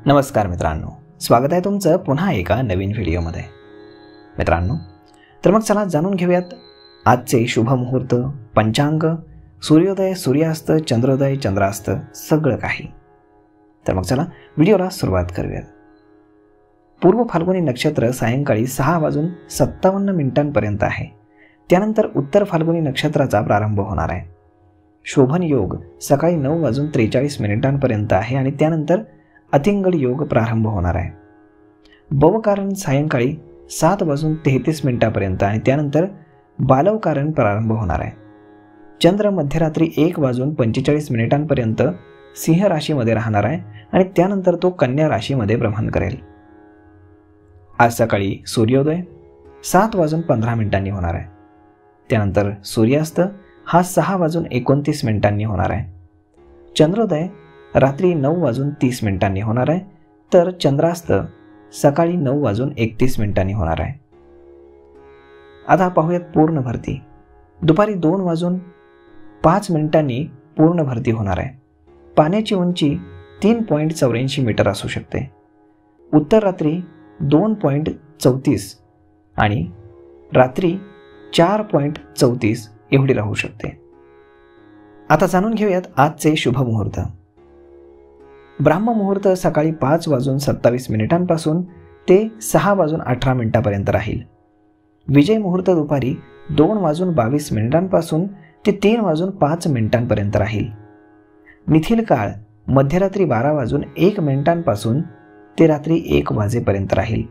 नमस्कार मित्रांनो, स्वागत आहे तुमचं पुन्हा एका नवीन व्हिडिओमध्ये. मित्रांनो, तर मग चला जाणून घेऊयात आजचे शुभ मुहूर्त, पंचांग, सूर्योदय, सूर्यास्त, चंद्रोदय, चंद्रास्त, सगळं काही. तर मग चला व्हिडिओला सुरुवात करूयात. पूर्व फाल्गुनी नक्षत्र सायंकाळी 6:57 आहे. त्यानंतर उत्तर फाल्गुनी नक्षत्राचा प्रारंभ होणार आहे. शोभन योग सकाळी 9:43 आहे आणि त्यानंतर अतिंगड योग प्रारंभ होणार आहे. बवकारण सायंकाळी 7:33 आणि त्यानंतर बालवकारण प्रारंभ होणार आहे. चंद्र मध्यरात्री 1:45 सिंह राशीमध्ये राहणार आहे आणि त्यानंतर तो कन्या राशीमध्ये भ्रमण करेल. आज सकाळी सूर्योदय 7:15 होणार आहे. त्यानंतर सूर्यास्त हा 6:29 होणार आहे. चंद्रोदय रात्री 9:30 होणार आहे, तर चंद्रास्त सकाळी 9:31 होणार आहे. आता पाहूयात पूर्ण भरती. दुपारी 2:05 पूर्ण भरती होणार आहे. पाण्याची उंची 3.84 मीटर असू शकते. उत्तर रात्री 2.34 आणि रात्री 4.34 एवढी राहू शकते. आता जाणून घेऊयात आजचे शुभ मुहूर्त. ब्राह्म मुहूर्त सकाळी 5:27 पासून ते 6:18 राहील. विजय मुहूर्त दुपारी 2:22 पासून ते 3:05 राहील. मिथिल काळ मध्यरात्री 12:01 पासून ते रात्री 1 वाजेपर्यंत राहील.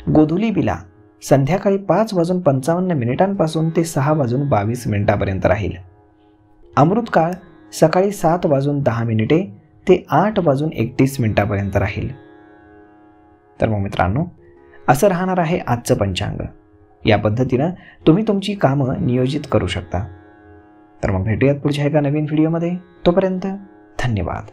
गोधुली बिला संध्याकाळी 5:55 पासून ते 6:22 राहील. अमृत काळ सकाळी 7:10 ते 8:31 राहील. तर मग मित्रांनो, असं राहणार आहे आजचं पंचांग. या पद्धतीनं तुम्ही तुमची कामं नियोजित करू शकता. तर मग भेटूयात पुढच्या एका नवीन व्हिडिओमध्ये. तोपर्यंत धन्यवाद.